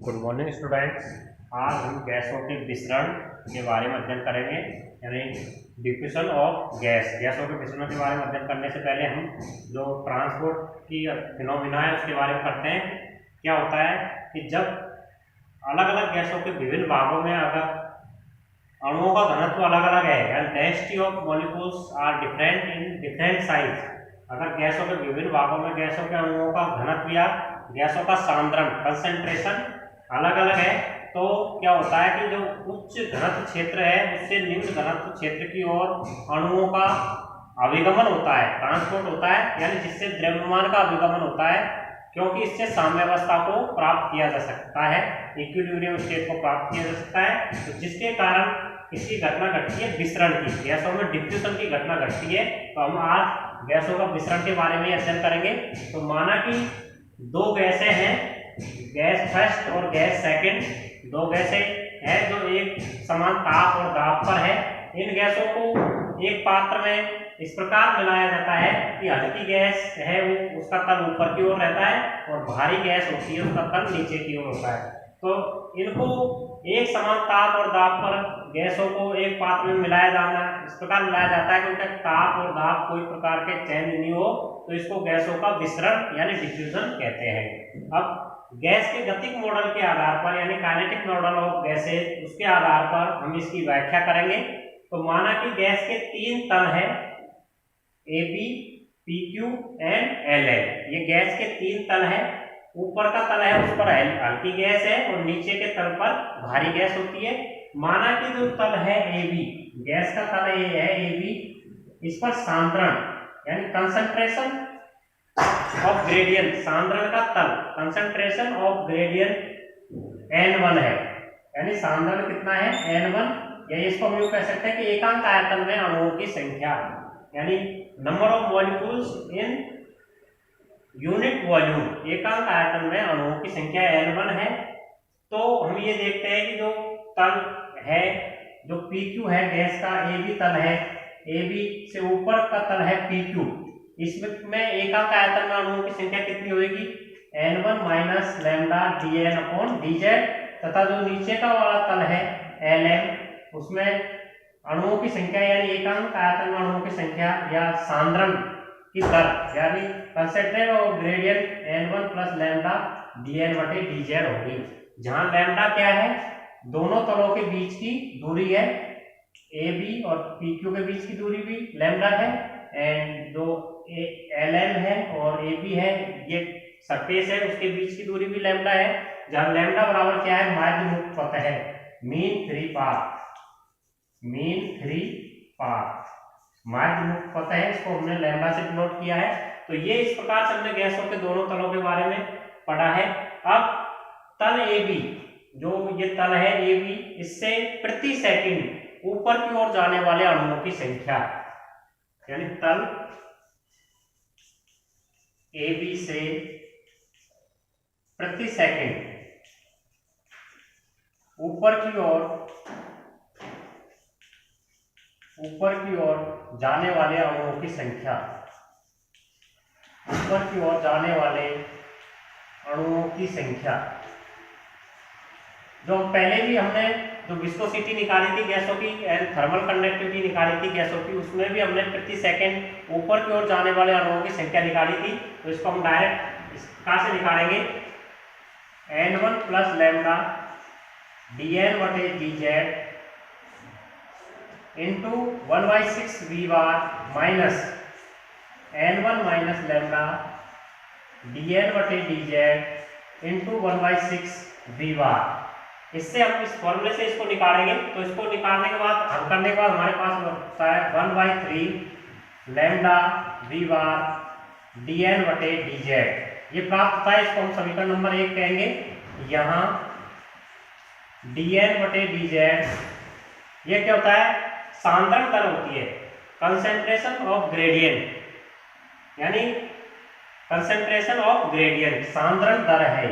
Good morning students. आज हम गैसों के विसरण के बारे में अध्ययन करेंगे, यानी डिफ्यूजन ऑफ गैसों के विसरण के बारे में अध्ययन करने से पहले हम जो ट्रांसपोर्ट की फिनोमिना है उसके बारे में करते हैं। क्या होता है कि जब अलग अलग गैसों के विभिन्न भागों में अगर अणुओं का घनत्व अलग अलग है, यानी density of molecules are different in different size, अगर गैसों के विभिन्न भागों में गैसों के अणुओं का घनत्व या गैसों का सांद्रण कंसंट्रेशन अलग अलग है, तो क्या होता है कि जो उच्च घनत्व क्षेत्र है उससे निम्न घनत्व क्षेत्र की ओर अणुओं का अभिगमन होता है, ट्रांसपोर्ट होता है, यानी जिससे द्रव्यमान का अभिगमन होता है, क्योंकि इससे साम्यावस्था को प्राप्त किया जा सकता है, इक्विलिब्रियम स्टेट को प्राप्त किया जा सकता है। तो जिसके कारण इसकी घटना घटती है विसरण की, गैसों में डिफ्यूजन की घटना घटती है। तो हम आज गैसों का विसरण के बारे में अध्ययन करेंगे। तो माना कि दो गैसें हैं, गैस फर्स्ट और गैस सेकंड, दो गैसें हैं जो एक समान ताप और दाब पर है। इन गैसों को एक पात्र में इस प्रकार मिलाया जाता है कि हल्की गैस है वो उसका तल ऊपर की ओर रहता है और भारी गैस होती है उसका तल नीचे की ओर होता है। तो इनको एक समान ताप और दाब पर गैसों को एक पात्र में मिलाया जाना इस प्रकार मिलाया जाता है कि उनका ताप और दाब कोई प्रकार के चेंज नहीं हो, तो इसको गैसों का विसरण यानी डिफ्यूजन कहते हैं। अब गैस के गतिक मॉडल के आधार पर, यानी काइनेटिक मॉडल ऑफ गैसेज, उसके आधार पर हम इसकी व्याख्या करेंगे। तो माना कि गैस के तीन तल है, A B, P Q and L L. ये गैस के तीन तल है, ऊपर का तल है उस पर हल्की गैस है और नीचे के तल पर भारी गैस होती है। माना कि जो तल है ए बी, गैस का तल ये है ए बी, इस पर सांद्रण यानी कंसंट्रेशन ऑफ ग्रेडियंट, सांद्रण का तल कंसंट्रेशन ऑफ ग्रेडियंट N1 है, यानी सांद्रण कितना है N1, या इसको हम यूं कह सकते हैं कि एकांक आयतन में अणुओं की संख्या, यानी number of molecules in unit volume, एकांक आयतन में अणुओं की संख्या N1 है। तो हम ये देखते हैं कि जो तल है, जो PQ है गैस का, ए बी तल है, ए बी से ऊपर का तल है PQ, इसमें एकांक आयतन में अणुओं की संख्या कितनी होगी N1 minus lambda dN upon dZ, तथा जो नीचे का वाला तल है Lm, उसमें अणुओं की संख्या यानी एकांक आयतन में अणुओं की संख्या या सांद्रण की दर यानी concentration of gradient N1 plus lambda dN बटे dZ होगी, जहां लैम्डा क्या है, दोनों तलों के बीच की दूरी है, ए बी और PQ के बीच की दूरी भी लैम्डा है, एंड जो LM है और AB है, ये सरफेस है, उसके बीच की दूरी भी लैम्डा है, जहां लैम्डा बराबर क्या है, माध्य मुक्त पथ है, mean free path, mean free path माध्य मुक्त पथ है, इसको हमने लैम्डा से डिनोट किया है। तो ये इस प्रकार से हमने गैसों के दोनों तलों के बारे में पढ़ा है। अब तल AB, जो ये तल है AB, इससे प्रति सेकंड ऊपर की ओर जाने वाले अणुओं की संख्या, यानी तल AB से प्रति सेकंड ऊपर की ओर जाने वाले अणुओं की संख्या, ऊपर की ओर जाने वाले अणुओं की संख्या, जो पहले भी हमने जो विस्कोसिटी निकाली थी गैसों की एंड थर्मल कंडक्टिविटी निकाली थी गैसों की, उसमें भी हमने प्रति सेकंड ऊपर की ओर जाने वाले अणुओं की संख्या निकाली थी। तो इसको हम डायरेक्ट कहां से निकालेंगे, N1 प्लस लैम्डा dN बटे dZ into 1/6 V bar minus N1 minus lambda dN बटे dZ इंटू 1/6 V बार। इससे हम इस फॉर्मूले से इसको निकालेंगे। तो इसको निकालने के बाद, हल करने के बाद हमारे पास होता है 1/3 लैम्डा V बार dN बटे dZ, ये प्राप्त होता है। इसको हम समीकरण नंबर 1 कहेंगे। यहाँ dN बटे dZ ये क्या होता है, सांद्रण दर होती है, कंसंट्रेशन ऑफ ग्रेडियंट, यानी कंसंट्रेशन ऑफ ग्रेडियंट सांद्रण दर है,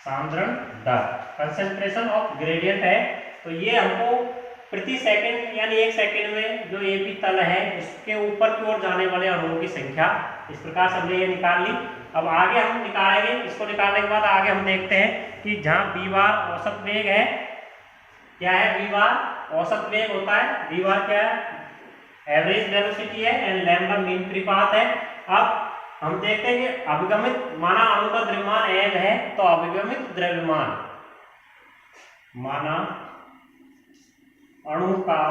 सांद्रण दर कंसंट्रेशन ऑफ ग्रेडियंट है। तो ये हमको प्रति सेकंड यानी एक सेकंड में जो AB तल है उसके ऊपर की ओर जाने वाले अणुओं की संख्या, इस प्रकार से हमने ये निकाल ली। अब आगे हम निकालेंगे, इसको निकालने के बाद आगे हम देखते हैं कि जहाँ वी बार औसत वेग है, क्या है वी बार औसत वेग होता है, वी बार क्या है एवरेज वेलोसिटी है and lambda mean free path है। अब हम देखते हैं कि अभिगमित माना अणु का द्रव्यमान m है, तो अभिगमित द्रव्यमान माना अणु का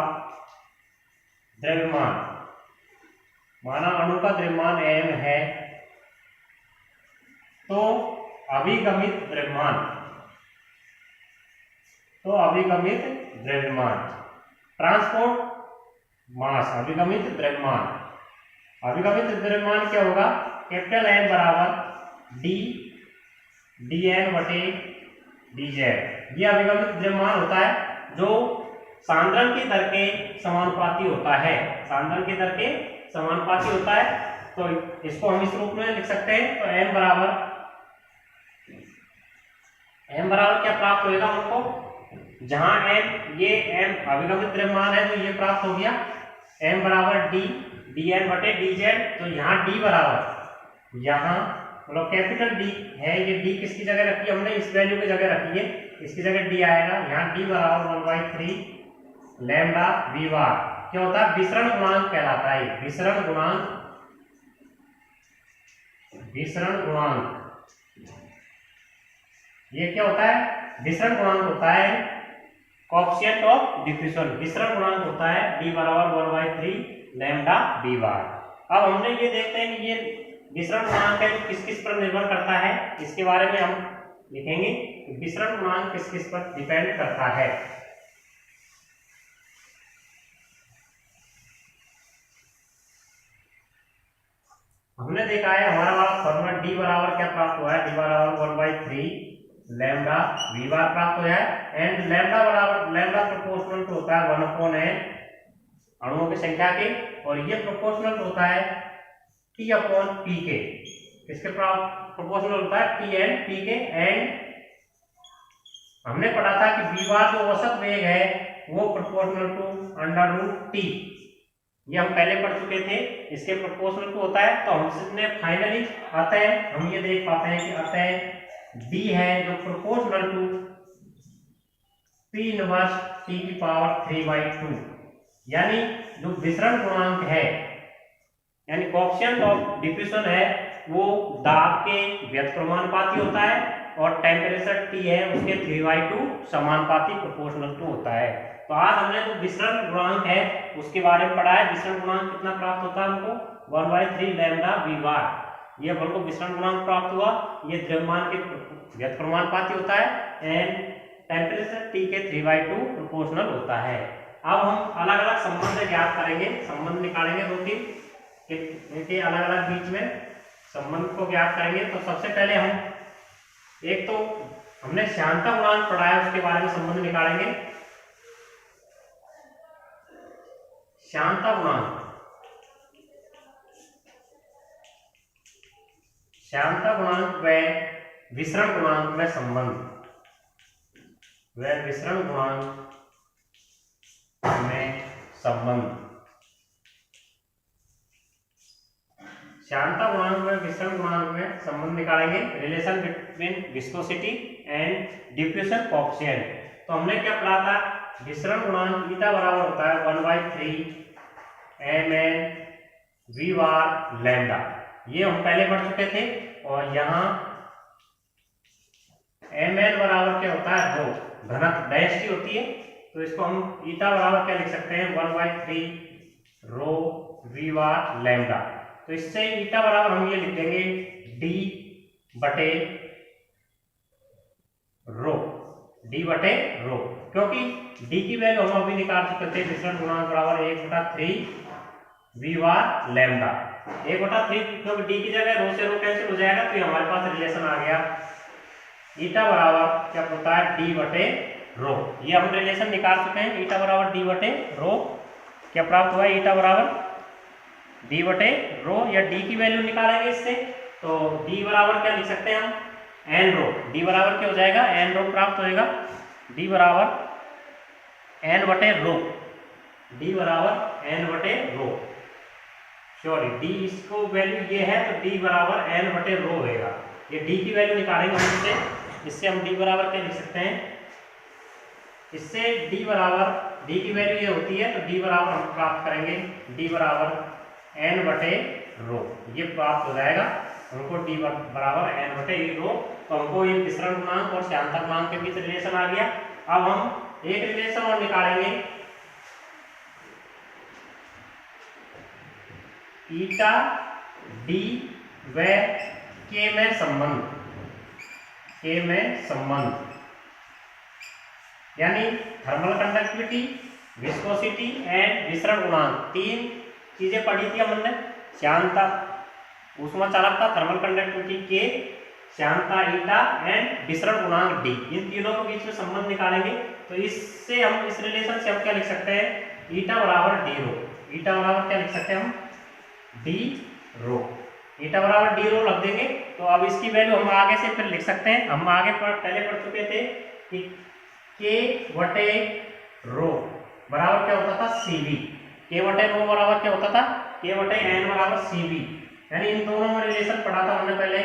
द्रव्यमान माना अणु का द्रव्यमान m है, तो अभिगमित द्रव्यमान ट्रांसपोर्ट मास अभिगमित द्रव्यमान क्या होगा, कैपिटल M बराबर डी dn बटे dz। ये अभिगमित द्रव्यमान होता है जो सांद्रण की दर के समानुपाती होता है, तो इसको हम इस रूप में लिख सकते हैं। तो m बराबर क्या प्राप्त होगा हमको, जहां m ये m अभिगमित द्रव्यमान है तो ये प्राप्त हो गया m बराबर d dn बटे dz। तो यहाँ d बराबर, यहाँ मतलब कैपिटल D है, ये D किसकी जगह रखी है हमने, इस वैल्यू की जगह रखी है, इसकी जगह D आएगा। यहाँ D बराबर 1/3 लैम्बडा वी बार क्या होता है, विसरण गुणांक कहलाता है। विसरण गुणांक ये क्या होता है, विसरण गुणांक होता है कोएफिशिएंट ऑफ डिफ्यूजन। विसरण गुणांक होता है D बराबर 1/3 लैम्बडा वी बार। अब हमने ये देखते हैं कि ये विसरण गुणांक है जो किस किस पर निर्भर करता है, इसके बारे में हम लिखेंगे। विसरण गुणांक किस किस पर डिपेंड करता है। हमने देखा है हमारा वाला फॉर्मूला D बराबर क्या प्राप्त हुआ है, D बराबर 1/3 लैम्बडा वी बार प्राप्त हुआ है। एंड लैम्बडा बराबर, लैम्बडा प्रोपोर्शनल टू होता है 1/n अणुओं की संख्या के, और ये प्रोपोर्शनल होता है T/P के। इसके प्रोपोर्शनल होता है T के। एंड हमने पढ़ा था कि वी बार जो औसत वेग है वो प्रोपोर्शनल टू √T, ये हम पहले पढ़ चुके थे। इसके प्रोपोर्शनल टू होता है, तो हमने फाइनली अतः हम ये देख पाते हैं कि अतः D है जो proportional to P inverse T की पावर 3/2, यानी जो विसरण गुणांक है यानी कोएफिशिएंट ऑफ डिफ्यूजन है वो दाब के व्यत्क्रमानुपाती होता है, और टेम्परेचर T है उसके 3/2 समानुपाती प्रोपोर्शनल टू होता है। तो आज हमने जो विसरण गुणांक है उसके बारे में पढ़ा है। विसरण गुणांक कितना प्राप्त होता है हमको, 1/3 लैम्बडा वी बार। ये हमको विसरण गुणांक प्राप्त हुआ, ये द्रव्यमान के व्यत्क्रमानुपाती होता है एंड टेम्परेचर T के 3/2 प्रोपोर्शनल होता है। अब हम अलग अलग संबंध ज्ञात करेंगे, संबंध निकालेंगे 2-3 के अलग अलग बीच में संबंध को ज्ञात करेंगे। तो सबसे पहले हम एक तो हमने श्यानता गुणांक पढ़ा है, उसके बारे में संबंध निकालेंगे। श्यानता गुणांक व विसरण गुणांक में संबंध, श्यानता गुणांक में विसरण गुणांक में संबंध निकालेंगे। Relation between viscosity and diffusion coefficient. तो हमने क्या पढ़ा था, विसरण गुणांक ईटा बराबर होता है 1/3 mn वी बार लैम्बडा, ये हम पहले पढ़ चुके थे। और यहाँ mn बराबर क्या होता है, 2 घनत्व डेंसिटी होती है, तो इसको हम ईटा बराबर क्या लिख सकते हैं, 1/3 रो वी बार लैम्बडा। तो इससे ईटा बराबर हम ये लिख देंगे D बटे रो, क्योंकि D की वैल्यू हम अभी निकाल चुके थे। विसरण गुणांक बराबर 1/3 वी बार लैम्बडा, 1/3, क्योंकि D की जगह रो से रो कैंसिल हो जाएगा, तो हमारे पास रिलेशन आ गया ईटा बराबर क्या होता है, D बटे रो। ये हम रिलेशन निकाल चुके हैं, ईटा बराबर D बटे रो। क्या प्राप्त हुआ है, ईटा बराबर D बटे रो, या D की वैल्यू निकालेंगे इससे, तो D बराबर क्या लिख सकते हैं हम, एन रो। D बराबर क्या हो जाएगा, एन रो प्राप्त होएगा। D बराबर एन बटे रो, D बराबर एन बटे रो। सॉरी डी इसको वैल्यू ये है तो डी बराबर एन बटे रो होगा। ये डी की वैल्यू निकालेंगे हम इससे हम डी बराबर क्या लिख सकते हैं, इससे डी बराबर डी की वैल्यू ये होती है तो डी बराबर हम प्राप्त करेंगे डी बराबर एन बटे रो, ये प्राप्त हो जाएगा हमको डी बराबर एन बटे रो। तो हमको ये विसरण गुणांक और श्यानता गुणांक के बीच रिलेशन आ गया। अब हम एक रिलेशन और निकालेंगे, ईटा डी व के में संबंध, के में संबंध यानी थर्मल कंडक्टिविटी, विस्कोसिटी एंड विसरण गुणांक, तीन चीजें पढ़ी थी हमने। श्यानता ऊष्मा चालकता थर्मल कंडक्टिविटी के, श्यानता ईटा एंड विसरण गुणांक डी, इन तीनों के बीच में संबंध निकालेंगे। तो इससे हम इस रिलेशन से हम क्या लिख सकते हैं, ईटा बराबर डी रो, ईटा बराबर क्या लिख सकते हैं हम डी रो, ईटा बराबर डी रो रख देंगे। तो अब इसकी वैल्यू हम आगे से फिर लिख सकते हैं। हम आगे पहले पढ़ चुके थे कि के बटे रो बराबर क्या होता था सीवी, के बटे रो बराबर क्या होता था के बटे एन बराबर सीवी, यानी इन दोनों में रिलेशन पढ़ा था हमने पहले,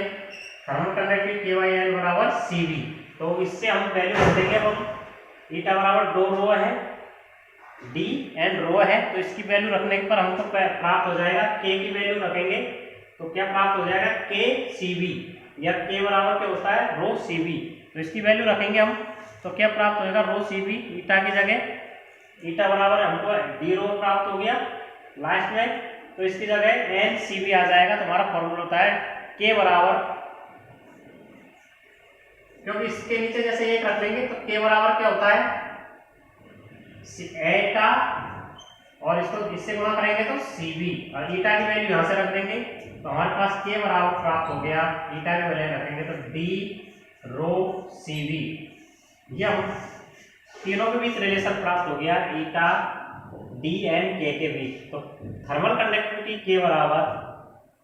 थर्मल कंडक्टिविटी के बाई एन बराबर सीवी। तो इससे हम वैल्यू रख देंगे, हम ईटा बराबर दो रो है, डी एंड रो है, तो इसकी वैल्यू रखने पर हमको प्राप्त हो जाएगा, के की वैल्यू रखेंगे तो क्या प्राप्त हो जाएगा के सीवी, या के बराबर क्या होता है रो सीवी। तो इसकी वैल्यू रखेंगे हम तो क्या प्राप्त होगा रो सीवी, ईटा की जगह ईटा बराबर हमको डी रो प्राप्त हो गया लास्ट में, तो इसकी जगह एन सीवी आ जाएगा। तो हमारा फॉर्मूला होता है के बराबर, क्योंकि इसके नीचे जैसे एक रख लेंगे तो के बराबर क्या होता है एटा, और इसको इससे गुणा करेंगे तो सीवी, और ईटा की वैल्यू यहां से रख देंगे तो हमारे पास के बराबर प्राप्त हो गया, ईटा की वैल्यू रखेंगे तो डी रो सीवी। ये हम तीनों के बीच रिलेशन प्राप्त हो गया, ईटा डी एंड के बीच। तो थर्मल कंडक्टिविटी के बराबर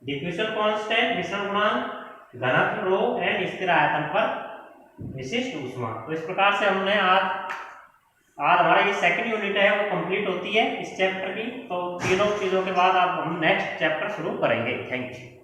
डिफ्यूजन कांस्टेंट, विसरण गुणांक, घनत्व रो एंड स्थिर आयतन पर विशिष्ट ऊष्मा। तो इस प्रकार से हमने आज हमारा ये सेकंड यूनिट है वो कंप्लीट होती है इस चैप्टर की। तो तीनों चीजों के बाद अब हम नेक्स्ट चैप्टर शुरू करेंगे। Thank you.